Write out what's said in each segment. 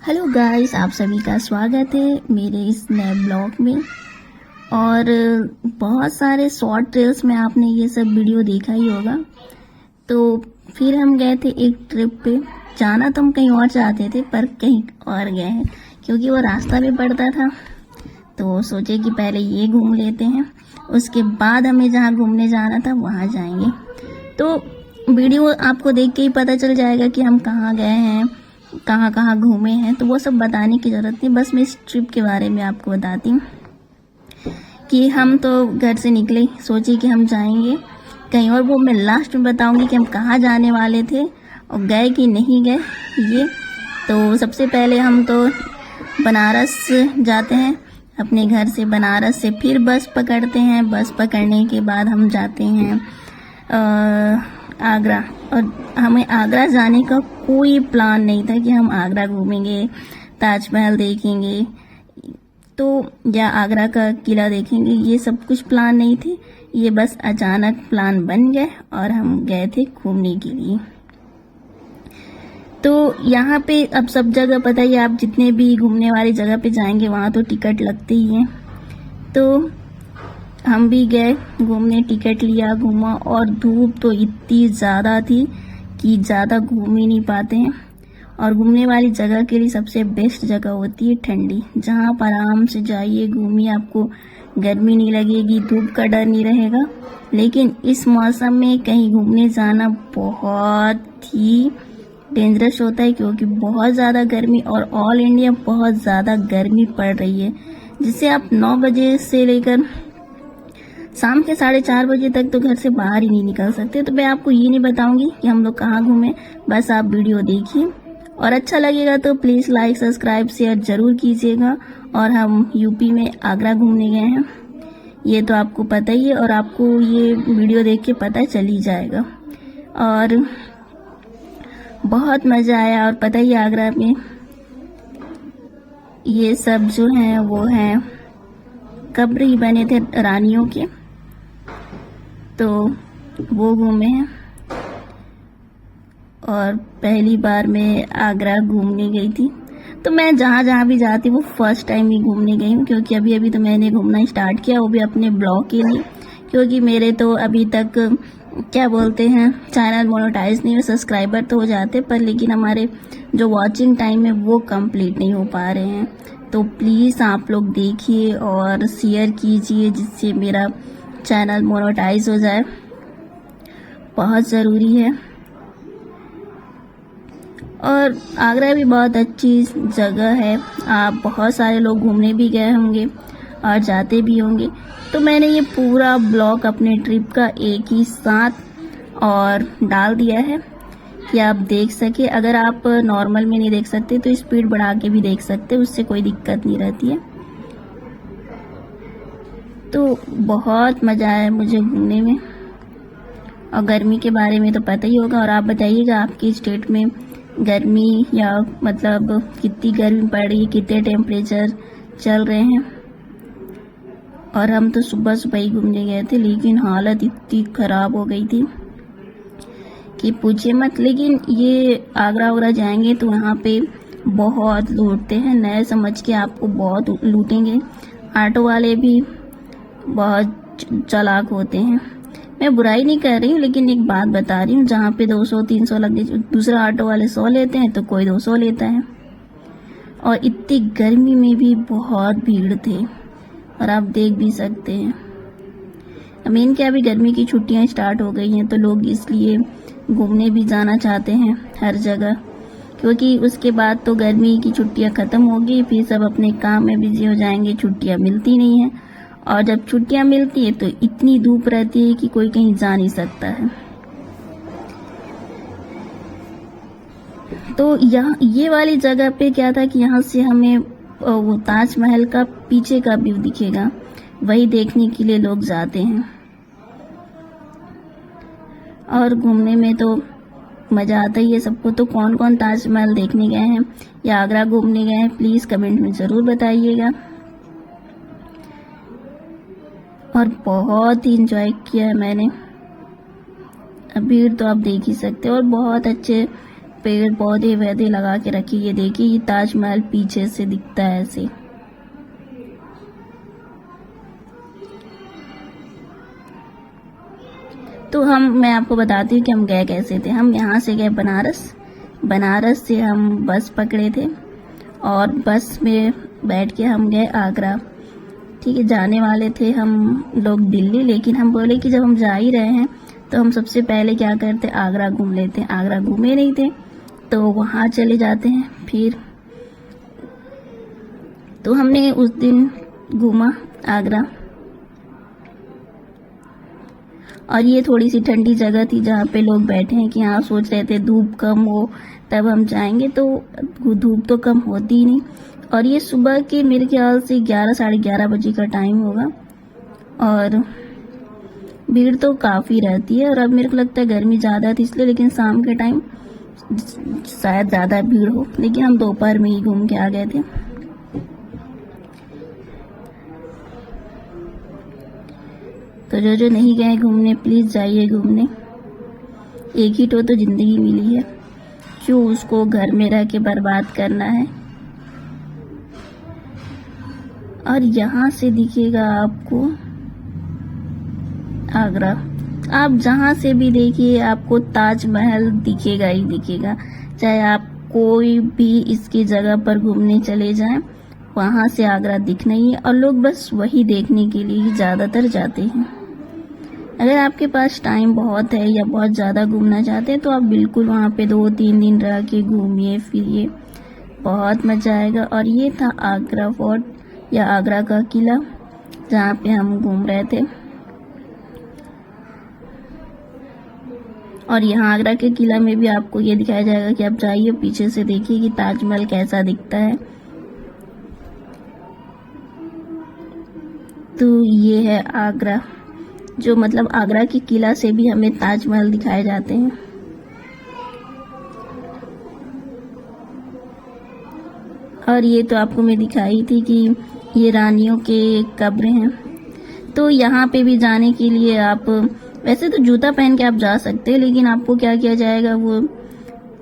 Hello guys, आप सभी का स्वागत है मेरे इस नए ब्लॉग में। और बहुत सारे शॉर्ट रील्स में आपने ये सब वीडियो देखा ही होगा। तो फिर हम गए थे एक ट्रिप पे। जाना तो हम कहीं और चाहते थे पर कहीं और गए हैं क्योंकि वो रास्ता भी पड़ता था। तो सोचे कि पहले ये घूम लेते हैं, उसके बाद हमें जहाँ घूमने जाना था वहाँ जाएंगे। तो वीडियो आपको देख के ही पता चल जाएगा कि हम कहाँ गए हैं, कहाँ कहाँ घूमे हैं। तो वो सब बताने की ज़रूरत नहीं, बस मैं इस ट्रिप के बारे में आपको बताती हूँ कि हम तो घर से निकले, सोचे कि हम जाएंगे कहीं और। वो मैं लास्ट में बताऊंगी कि हम कहाँ जाने वाले थे और गए कि नहीं गए ये। तो सबसे पहले हम तो बनारस जाते हैं, अपने घर से बनारस से फिर बस पकड़ते हैं। बस पकड़ने के बाद हम जाते हैं आगरा। और हमें आगरा जाने का कोई प्लान नहीं था कि हम आगरा घूमेंगे, ताजमहल देखेंगे तो या आगरा का किला देखेंगे, ये सब कुछ प्लान नहीं थे। ये बस अचानक प्लान बन गए और हम गए थे घूमने के लिए। तो यहाँ पे अब सब जगह पता ही, आप जितने भी घूमने वाली जगह पे जाएंगे वहाँ तो टिकट लगते ही हैं। तो हम भी गए घूमने, टिकट लिया, घूमा। और धूप तो इतनी ज़्यादा थी कि ज़्यादा घूम ही नहीं पाते हैं। और घूमने वाली जगह के लिए सबसे बेस्ट जगह होती है ठंडी, जहाँ पर आराम से जाइए, घूमिए, आपको गर्मी नहीं लगेगी, धूप का डर नहीं रहेगा। लेकिन इस मौसम में कहीं घूमने जाना बहुत ही डेंजरस होता है क्योंकि बहुत ज़्यादा गर्मी, और ऑल इंडिया बहुत ज़्यादा गर्मी पड़ रही है, जिससे आप 9 बजे से लेकर शाम के 4:30 बजे तक तो घर से बाहर ही नहीं निकल सकते। तो मैं आपको ये नहीं बताऊंगी कि हम लोग कहाँ घूमे, बस आप वीडियो देखिए और अच्छा लगेगा तो प्लीज़ लाइक, सब्सक्राइब, शेयर जरूर कीजिएगा। और हम यूपी में आगरा घूमने गए हैं, ये तो आपको पता ही है और आपको ये वीडियो देख के पता चल ही जाएगा। और बहुत मज़ा आया। और पता ही आगरा में ये सब जो हैं वो हैं कब्र ही बने थे रानियों के, तो वो घूमे हैं। और पहली बार मैं आगरा घूमने गई थी। तो मैं जहाँ जहाँ भी जाती हूँ फर्स्ट टाइम ही घूमने गई हूँ, क्योंकि अभी अभी तो मैंने घूमना स्टार्ट किया, वो भी अपने ब्लॉग के लिए। क्योंकि मेरे तो अभी तक क्या बोलते हैं, चैनल मोनेटाइज नहीं है, सब्सक्राइबर तो हो जाते पर लेकिन हमारे जो वॉचिंग टाइम है वो कंप्लीट नहीं हो पा रहे हैं। तो प्लीज़ आप लोग देखिए और शेयर कीजिए जिससे मेरा चैनल मोनेटाइज हो जाए, बहुत ज़रूरी है। और आगरा भी बहुत अच्छी जगह है, आप बहुत सारे लोग घूमने भी गए होंगे और जाते भी होंगे। तो मैंने ये पूरा ब्लॉग अपने ट्रिप का एक ही साथ और डाल दिया है कि आप देख सके। अगर आप नॉर्मल में नहीं देख सकते तो स्पीड बढ़ा के भी देख सकते, उससे कोई दिक्कत नहीं रहती है। तो बहुत मज़ा आया मुझे घूमने में। और गर्मी के बारे में तो पता ही होगा। और आप बताइएगा आपकी स्टेट में गर्मी या मतलब कितनी गर्मी पड़ रही है, कितने टेम्परेचर चल रहे हैं। और हम तो सुबह सुबह ही घूमने गए थे, लेकिन हालत इतनी ख़राब हो गई थी कि पूछे मत। लेकिन ये आगरा वगैरह जाएंगे तो यहाँ पे बहुत लूटते हैं, नए समझ के आपको बहुत लूटेंगे। ऑटो वाले भी बहुत चालाक होते हैं। मैं बुराई नहीं कर रही हूँ, लेकिन एक बात बता रही हूँ, जहाँ पे 200-300 लगे, दूसरा ऑटो वाले 100 लेते हैं तो कोई 200 लेता है। और इतनी गर्मी में भी बहुत भीड़ थे और आप देख भी सकते हैं। मेन क्या, अभी गर्मी की छुट्टियां स्टार्ट हो गई हैं तो लोग इसलिए घूमने भी जाना चाहते हैं हर जगह, क्योंकि उसके बाद तो गर्मी की छुट्टियां ख़त्म होगी, फिर सब अपने काम में बिजी हो जाएंगे, छुट्टियां मिलती नहीं हैं। और जब छुट्टियां मिलती है तो इतनी धूप रहती है कि कोई कहीं जा नहीं सकता है। तो यहाँ ये वाली जगह पे क्या था कि यहाँ से हमें वो ताजमहल का पीछे का व्यू दिखेगा, वही देखने के लिए लोग जाते हैं। और घूमने में तो मज़ा आता ही है सबको। तो कौन कौन ताजमहल देखने गए हैं या आगरा घूमने गए हैं, प्लीज़ कमेंट में ज़रूर बताइएगा। और बहुत ही इंजॉय किया है मैंने, भीड़ तो आप देख ही सकते हो। और बहुत अच्छे पेड़ पौधे वैधे लगा के रखी। ये देखिए, ये ताजमहल पीछे से दिखता है ऐसे। तो मैं आपको बताती हूँ कि हम गए कैसे थे। हम यहाँ से गए बनारस से हम बस पकड़े थे और बस में बैठ के हम गए आगरा। ठीक है, जाने वाले थे हम लोग दिल्ली, लेकिन हम बोले कि जब हम जा ही रहे हैं तो हम सबसे पहले क्या करते, आगरा घूम लेते हैं। आगरा घूमे नहीं थे तो वहाँ चले जाते हैं। फिर तो हमने उस दिन घूमा आगरा, और ये थोड़ी सी ठंडी जगह थी जहाँ पे लोग बैठे हैं कि हाँ, सोच रहे थे धूप कम हो तब हम जाएंगे, तो धूप तो कम होती ही नहीं। और ये सुबह के मेरे ख्याल से 11 साढ़े 11 बजे का टाइम होगा, और भीड़ तो काफ़ी रहती है। और अब मेरे को लगता है गर्मी ज़्यादा थी इसलिए, लेकिन शाम के टाइम शायद ज़्यादा भीड़ हो, लेकिन हम दोपहर में ही घूम के आ गए थे। तो जो नहीं गए घूमने, प्लीज़ जाइए घूमने। एक ही तो ज़िंदगी मिली है, क्यों उसको घर में रह के बर्बाद करना है। और यहाँ से दिखेगा आपको आगरा। आप जहाँ से भी देखिए आपको ताजमहल दिखेगा ही दिखेगा। चाहे आप कोई भी इसकी जगह पर घूमने चले जाएं, वहाँ से आगरा दिखना ही है, और लोग बस वही देखने के लिए ही ज़्यादातर जाते हैं। अगर आपके पास टाइम बहुत है या बहुत ज़्यादा घूमना चाहते हैं तो आप बिल्कुल वहाँ पे 2-3 दिन रह के घूमिए फिरिए, बहुत मज़ा आएगा। और ये था आगरा फोर्ट या आगरा का किला जहाँ पे हम घूम रहे थे। और यहाँ आगरा के किला में भी आपको ये दिखाया जाएगा कि आप जाइए पीछे से देखिए कि ताजमहल कैसा दिखता है। तो ये है आगरा, जो मतलब आगरा के किला से भी हमें ताजमहल दिखाए जाते हैं। और ये तो आपको मैं दिखाई थी कि ये रानियों के कब्र हैं। तो यहाँ पे भी जाने के लिए आप वैसे तो जूता पहन के आप जा सकते हैं, लेकिन आपको क्या किया जाएगा, वो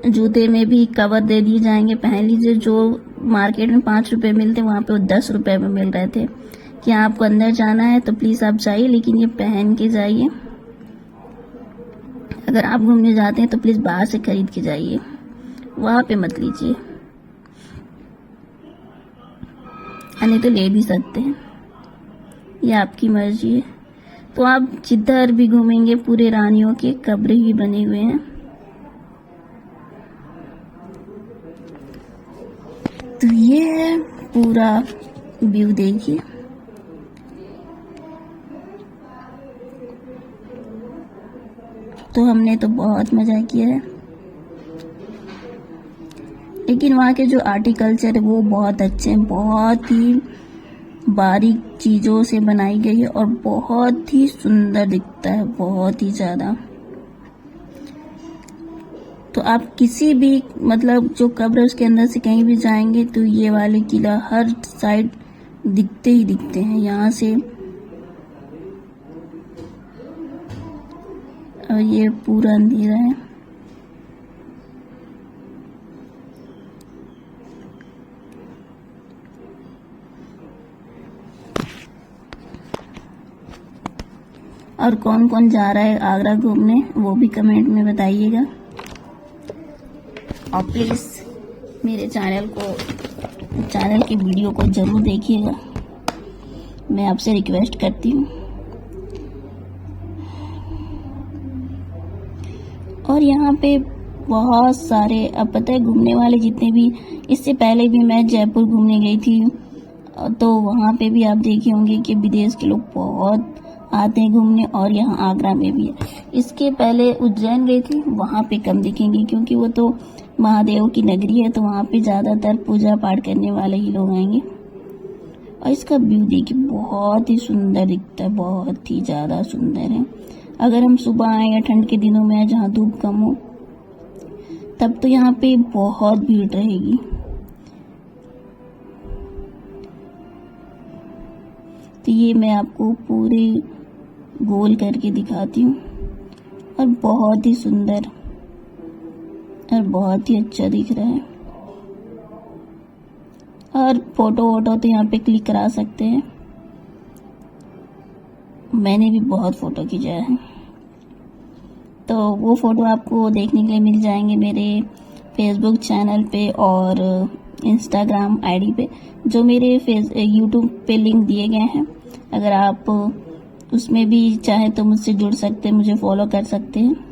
जूते में भी कवर दे दिए जाएंगे, पहन लीजिए। जो मार्केट में 5 रुपए मिलते हैं वहाँ पे वो 10 रुपए में मिल रहे थे। कि आपको अंदर जाना है तो प्लीज़ आप जाइए, लेकिन ये पहन के जाइए। अगर आप घूमने जाते हैं तो प्लीज़ बाहर से खरीद के जाइए, वहाँ पे मत लीजिए, नहीं तो ले भी सकते हैं, ये आपकी मर्जी है। तो आप जिधर भी घूमेंगे पूरे रानियों के कब्र ही बने हुए हैं। तो ये है पूरा व्यू, देखिए। तो हमने तो बहुत मज़ा किया है, लेकिन वहाँ के जो आर्टिकल्चर है वो बहुत अच्छे हैं, बहुत ही बारीक चीज़ों से बनाई गई है और बहुत ही सुंदर दिखता है, बहुत ही ज़्यादा। तो आप किसी भी मतलब जो कब्र उसके अंदर से कहीं भी जाएंगे तो ये वाले किला हर साइड दिखते ही दिखते हैं यहाँ से। और ये पूरा अंधेरा है। और कौन कौन जा रहा है आगरा घूमने वो भी कमेंट में बताइएगा। और प्लीज़ मेरे चैनल की वीडियो को ज़रूर देखिएगा, मैं आपसे रिक्वेस्ट करती हूँ। और यहाँ पे बहुत सारे, अब पता है, घूमने वाले जितने भी, इससे पहले भी मैं जयपुर घूमने गई थी तो वहाँ पे भी आप देखे होंगे कि विदेश के लोग बहुत आते हैं घूमने, और यहाँ आगरा में भी है। इसके पहले उज्जैन गई थी, वहाँ पे कम दिखेंगे क्योंकि वो तो महादेव की नगरी है, तो वहाँ पे ज़्यादातर पूजा पाठ करने वाले ही लोग आएंगे। और इसका व्यू देखिए, बहुत ही सुंदर दिखता है, बहुत ही ज़्यादा सुंदर है। अगर हम सुबह आए या ठंड के दिनों में आए जहाँ धूप कम हो, तब तो यहाँ पे बहुत भीड़ रहेगी। तो ये मैं आपको पूरे गोल करके दिखाती हूँ, और बहुत ही सुंदर और बहुत ही अच्छा दिख रहा है। और फोटो वोटो तो यहाँ पे क्लिक करा सकते हैं। मैंने भी बहुत फोटो खिंचाया है, तो वो फोटो आपको देखने के लिए मिल जाएंगे मेरे फेसबुक चैनल पे और इंस्टाग्राम आईडी पे, जो मेरे यूट्यूब पे लिंक दिए गए हैं। अगर आप उसमें भी चाहे तो मुझसे जुड़ सकते हैं, मुझे फॉलो कर सकते हैं।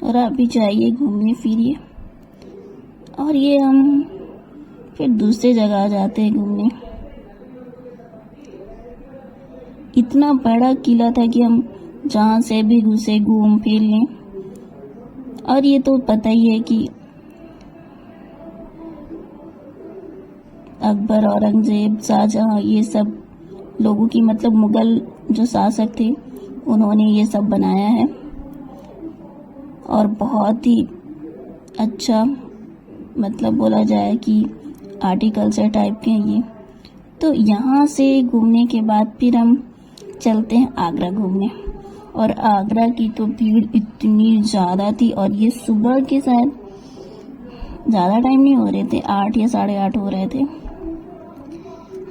और आप भी जाइए, घूमिए फिरिए। और ये हम फिर दूसरे जगह जाते हैं घूमने। इतना बड़ा किला था कि हम जहाँ से भी घुसे घूम फिर लें। और ये तो पता ही है कि अकबर, औरंगजेब, शाहजहां, ये सब लोगों की मतलब मुगल जो शासक थे उन्होंने ये सब बनाया है। और बहुत ही अच्छा मतलब बोला जाए कि आर्टिकल्चर टाइप के हैं ये। तो यहाँ से घूमने के बाद फिर हम चलते हैं आगरा घूमने। और आगरा की तो भीड़ इतनी ज़्यादा थी, और ये सुबह के शायद ज़्यादा टाइम नहीं हो रहे थे, 8 या 8:30 हो रहे थे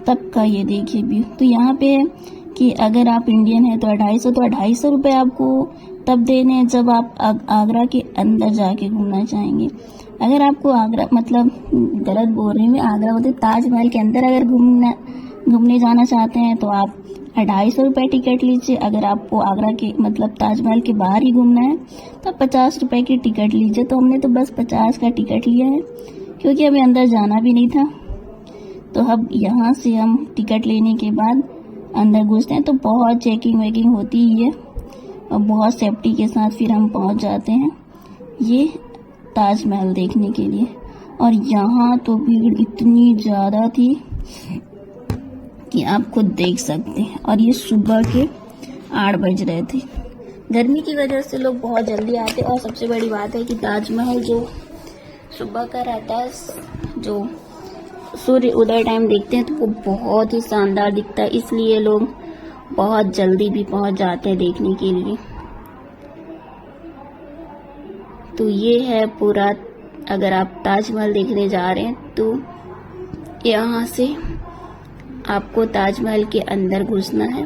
तब का। ये देखिए व्यू। तो यहाँ पे है कि अगर आप इंडियन है तो 250, तो 250 रुपये आपको तब देने हैं जब आप आगरा के अंदर जाके घूमना चाहेंगे। अगर आपको आगरा मतलब गलत बोल रही हूँ मैं, आगरा मतलब ताजमहल के अंदर अगर घूमने जाना चाहते हैं तो आप 250 रुपये टिकट लीजिए। अगर आपको आगरा के मतलब ताजमहल के बाहर ही घूमना है तो 50 रुपये की टिकट लीजिए। तो हमने तो बस 50 का टिकट लिया है, क्योंकि हमें अंदर जाना भी नहीं था। तो अब यहाँ से हम टिकट लेने के बाद अंदर घुसते हैं, तो बहुत चेकिंग वेकिंग होती ही है और बहुत सेफ्टी के साथ फिर हम पहुँच जाते हैं ये ताजमहल देखने के लिए। और यहाँ तो भीड़ इतनी ज़्यादा थी कि आप खुद देख सकते हैं। और ये सुबह के 8 बज रहे थे। गर्मी की वजह से लोग बहुत जल्दी आते। और सबसे बड़ी बात है कि ताजमहल जो सुबह का रहता है, जो सूर्य उदय टाइम देखते हैं, तो वो बहुत ही शानदार दिखता है, इसलिए लोग बहुत जल्दी भी पहुंच जाते हैं देखने के लिए। तो ये है पूरा, अगर आप ताजमहल देखने जा रहे हैं तो यहाँ से आपको ताजमहल के अंदर घुसना है।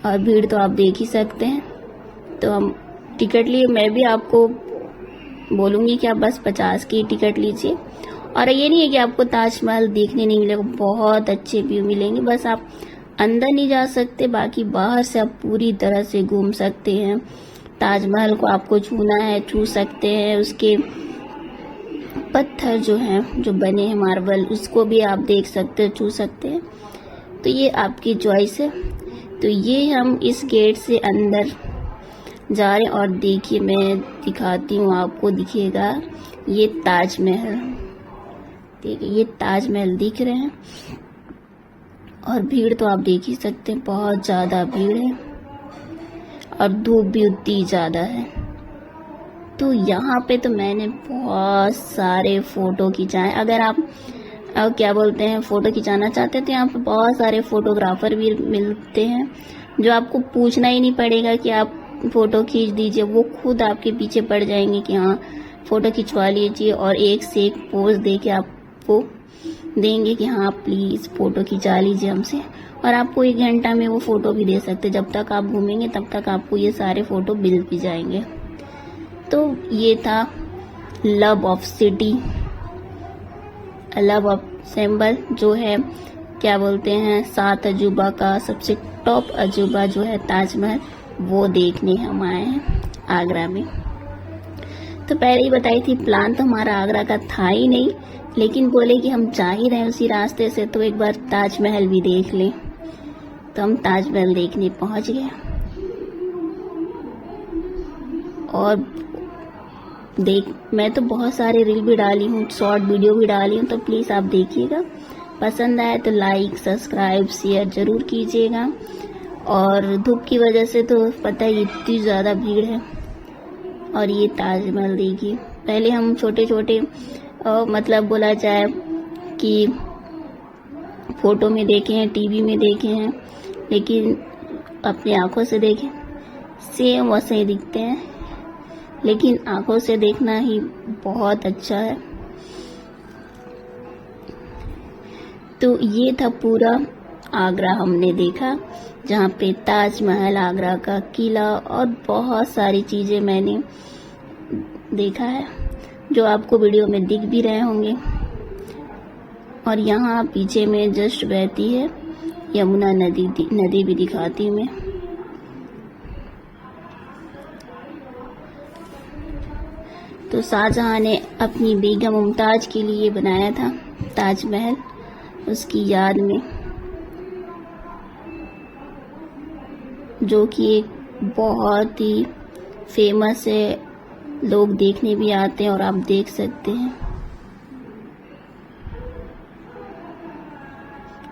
और भीड़ तो आप देख ही सकते हैं। तो हम टिकट लिए, मैं भी आपको बोलूँगी कि आप बस 50 की टिकट लीजिए। और ये नहीं है कि आपको ताजमहल देखने नहीं मिलेगा, बहुत अच्छे व्यू मिलेंगे। बस आप अंदर नहीं जा सकते, बाकी बाहर से आप पूरी तरह से घूम सकते हैं। ताजमहल को आपको छूना है, छू सकते हैं। उसके पत्थर जो हैं, जो बने हैं मार्बल, उसको भी आप देख सकते हैं, छू सकते हैं। तो ये आपकी चॉइस है। तो ये हम इस गेट से अंदर जा रहे हैं। और देखिए, मैं दिखाती हूँ आपको, दिखेगा ये ताजमहल। देखिए ये ताजमहल दिख रहे हैं। और भीड़ तो आप देख ही सकते हैं, बहुत ज़्यादा भीड़ है और धूप भी उतनी ज़्यादा है। तो यहाँ पे तो मैंने बहुत सारे फ़ोटो खिंचाए। अगर आप क्या बोलते हैं फ़ोटो खिंचाना चाहते हैं तो यहाँ पे बहुत सारे फ़ोटोग्राफ़र भी मिलते हैं, जो आपको पूछना ही नहीं पड़ेगा कि आप फ़ोटो खींच दीजिए। वो खुद आपके पीछे पड़ जाएंगे कि हाँ फ़ोटो खिंचवा लीजिए, और एक से एक पोज दे के आपको देंगे कि हाँ प्लीज़ फ़ोटो खिंचा लीजिए हमसे। और आपको 1 घंटा में वो फ़ोटो भी दे सकते। जब तक आप घूमेंगे तब तक आपको ये सारे फ़ोटो मिल भी जाएंगे। तो ये था love of city, love of symbol, जो है क्या बोलते हैं 7 अजूबा का सबसे टॉप अजूबा जो है ताजमहल, वो देखने हम आए हैं आगरा में। तो पहले ही बताई थी, प्लान तो हमारा आगरा का था ही नहीं, लेकिन बोले कि हम जा ही रहे हैं उसी रास्ते से तो एक बार ताजमहल भी देख लें। तो हम ताजमहल देखने पहुंच गए। और मैं तो बहुत सारे रील भी डाली हूँ, शॉर्ट वीडियो भी डाली हूँ, तो प्लीज़ आप देखिएगा। पसंद आए तो लाइक, सब्सक्राइब, शेयर ज़रूर कीजिएगा। और धूप की वजह से तो पता है इतनी ज़्यादा भीड़ है। और ये ताजमहल देखिए, पहले हम छोटे छोटे मतलब बोला जाए कि फोटो में देखे हैं, टीवी में देखे हैं, लेकिन अपनी आंखों से देखें सेम वैसे ही दिखते हैं, लेकिन आंखों से देखना ही बहुत अच्छा है। तो ये था पूरा आगरा हमने देखा, जहाँ पे ताजमहल, आगरा का किला और बहुत सारी चीज़ें मैंने देखा है जो आपको वीडियो में दिख भी रहे होंगे। और यहाँ पीछे में जस्ट बहती है यमुना नदी भी दिखाती हूँ मैं। तो शाहजहां ने अपनी बेगम मुमताज के लिए बनाया था ताजमहल, उसकी याद में, जो कि एक बहुत ही फेमस है, लोग देखने भी आते हैं और आप देख सकते हैं।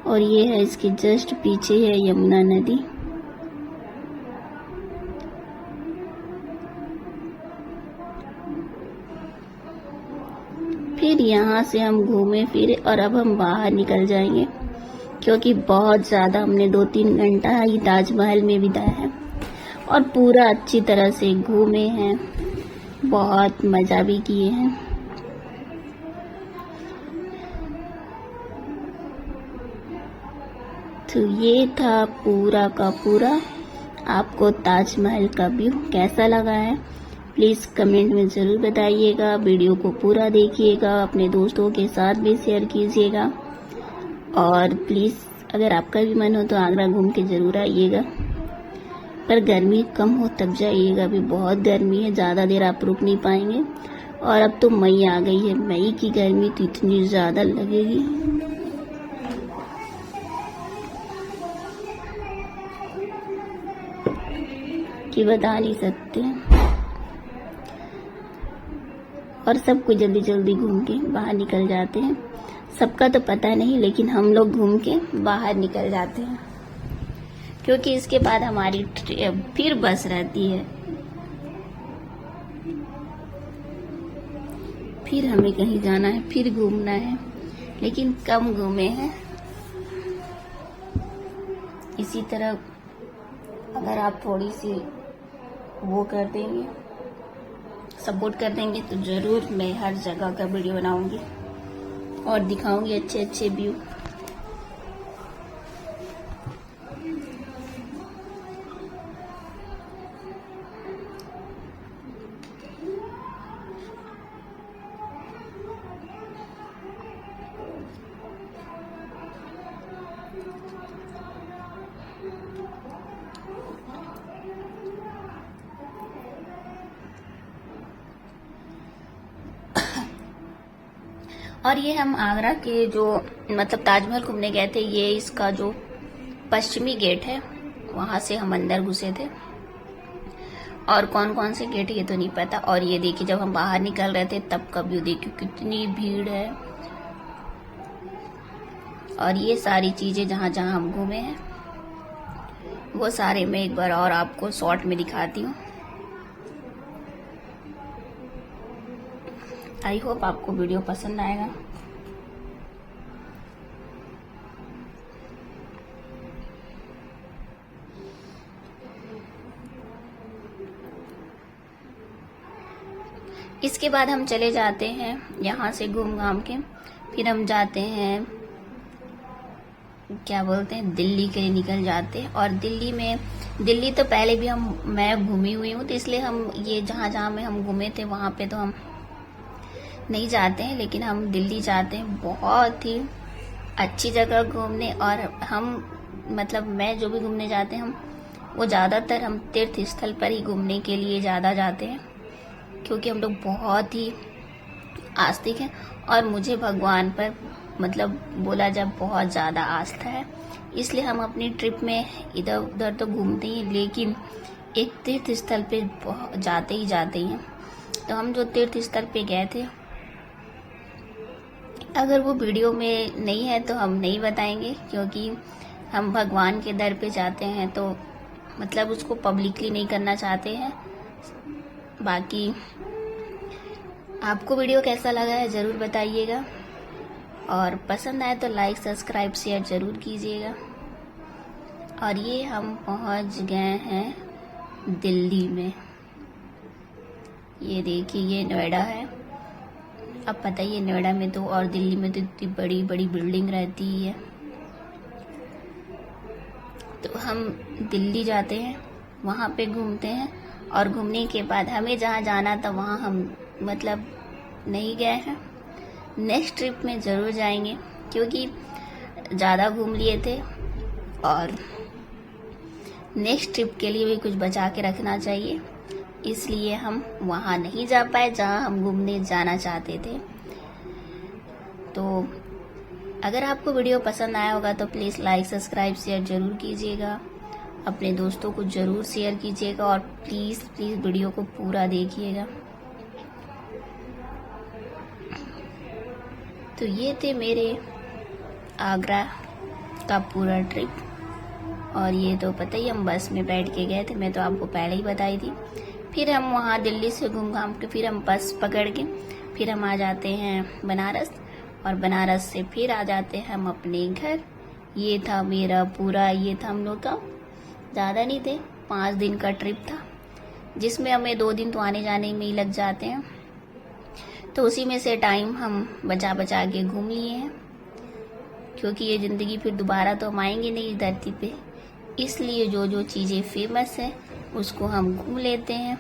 और ये है इसके जस्ट पीछे है यमुना नदी। फिर यहाँ से हम घूमे फिरे और अब हम बाहर निकल जाएंगे, क्योंकि बहुत ज़्यादा हमने 2-3 घंटा ही ताजमहल में बिताया है और पूरा अच्छी तरह से घूमे हैं, बहुत मज़ा भी किए हैं। तो ये था पूरा का पूरा आपको ताजमहल का व्यू कैसा लगा है, प्लीज़ कमेंट में ज़रूर बताइएगा। वीडियो को पूरा देखिएगा, अपने दोस्तों के साथ भी शेयर कीजिएगा और प्लीज़ अगर आपका भी मन हो तो आगरा घूम के ज़रूर आइएगा, पर गर्मी कम हो तब जाइएगा, अभी बहुत गर्मी है, ज़्यादा देर आप रुक नहीं पाएंगे। और अब तो मई आ गई है, मई की गर्मी तो इतनी ज़्यादा लगेगी कि बता नहीं सकते। और सब कुछ जल्दी जल्दी घूम के बाहर निकल जाते हैं, सबका तो पता नहीं, लेकिन हम लोग घूम के बाहर निकल जाते हैं, क्योंकि इसके बाद हमारी फिर बस रहती है, फिर हमें कहीं जाना है, फिर घूमना है, लेकिन कम घूमे हैं। इसी तरह अगर आप थोड़ी सी वो कर देंगे, सपोर्ट कर देंगे, तो ज़रूर मैं हर जगह का वीडियो बनाऊंगी और दिखाऊंगी अच्छे अच्छे व्यू। और ये हम आगरा के जो मतलब ताजमहल घूमने गए थे, ये इसका जो पश्चिमी गेट है वहाँ से हम अंदर घुसे थे, और कौन कौन से गेट ये तो नहीं पता। और ये देखिए जब हम बाहर निकल रहे थे तब का व्यू देखिए कितनी भीड़ है। और ये सारी चीज़ें जहाँ जहाँ हम घूमे हैं वो सारे मैं एक बार और आपको शॉर्ट में दिखाती हूँ। आई होप आपको वीडियो पसंद आएगा। इसके बाद हम चले जाते हैं यहाँ से घूम घाम के, फिर हम जाते हैं क्या बोलते हैं दिल्ली के लिए निकल जाते हैं। और दिल्ली तो पहले भी मैं घूमी हुई हूँ, तो इसलिए हम ये जहाँ जहाँ में हम घूमे थे वहाँ पे तो हम नहीं जाते हैं, लेकिन हम दिल्ली जाते हैं, बहुत ही अच्छी जगह घूमने। और हम मतलब मैं जो भी घूमने जाते हैं हम वो ज़्यादातर हम तीर्थ स्थल पर ही घूमने के लिए ज़्यादा जाते हैं, क्योंकि हम लोग बहुत ही आस्तिक हैं और मुझे भगवान पर मतलब बोला जाए बहुत ज़्यादा आस्था है, इसलिए हम अपनी ट्रिप में इधर उधर तो घूमते ही, लेकिन एक तीर्थ स्थल पे जाते ही हैं। तो हम जो तीर्थ स्थल पे गए थे, अगर वो वीडियो में नहीं है तो हम नहीं बताएंगे, क्योंकि हम भगवान के दर पे जाते हैं तो मतलब उसको पब्लिकली नहीं करना चाहते हैं। बाकी आपको वीडियो कैसा लगा है ज़रूर बताइएगा, और पसंद आए तो लाइक सब्सक्राइब शेयर ज़रूर कीजिएगा। और ये हम पहुंच गए हैं दिल्ली में। ये देखिए, ये नोएडा है। अब पता ही है नोएडा में तो और दिल्ली में तो इतनी बड़ी बड़ी बिल्डिंग रहती है। तो हम दिल्ली जाते हैं, वहाँ पे घूमते हैं, और घूमने के बाद हमें जहाँ जाना था वहाँ हम मतलब नहीं गए हैं। नेक्स्ट ट्रिप में ज़रूर जाएंगे, क्योंकि ज़्यादा घूम लिए थे और नेक्स्ट ट्रिप के लिए भी कुछ बचा के रखना चाहिए। इसलिए हम वहाँ नहीं जा पाए जहाँ हम घूमने जाना चाहते थे। तो अगर आपको वीडियो पसंद आया होगा तो प्लीज़ लाइक सब्सक्राइब शेयर ज़रूर कीजिएगा, अपने दोस्तों को ज़रूर शेयर कीजिएगा, और प्लीज़ वीडियो को पूरा देखिएगा। तो ये थे मेरे आगरा का पूरा ट्रिप। और ये तो पता ही, हम बस में बैठ के गए थे, मैं तो आपको पहले ही बताई थी। फिर हम वहाँ दिल्ली से घूम घाम के फिर हम बस पकड़ के फिर हम आ जाते हैं बनारस, और बनारस से फिर आ जाते हैं हम अपने घर। ये था मेरा पूरा, ये था हम लोग का, ज़्यादा नहीं थे, 5 दिन का ट्रिप था, जिसमें हमें 2 दिन तो आने जाने में ही लग जाते हैं। तो उसी में से टाइम हम बचा बचा के घूम लिए हैं, क्योंकि ये ज़िंदगी फिर दोबारा तो हम आएंगे नहीं इस धरती पे। इसलिए जो जो चीज़ें फेमस है उसको हम घूम लेते हैं,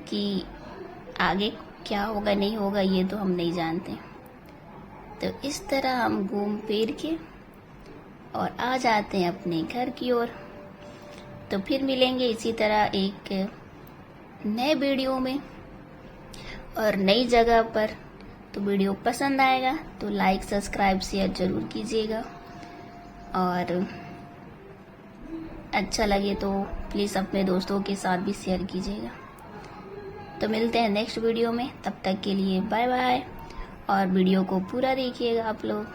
कि आगे क्या होगा नहीं होगा ये तो हम नहीं जानते। तो इस तरह हम घूम फिर के और आ जाते हैं अपने घर की ओर। तो फिर मिलेंगे इसी तरह एक नए वीडियो में और नई जगह पर। तो वीडियो पसंद आएगा तो लाइक सब्सक्राइब शेयर ज़रूर कीजिएगा, और अच्छा लगे तो प्लीज़ अपने दोस्तों के साथ भी शेयर कीजिएगा। तो मिलते हैं नेक्स्ट वीडियो में, तब तक के लिए बाय बाय, और वीडियो को पूरा देखिएगा आप लोग।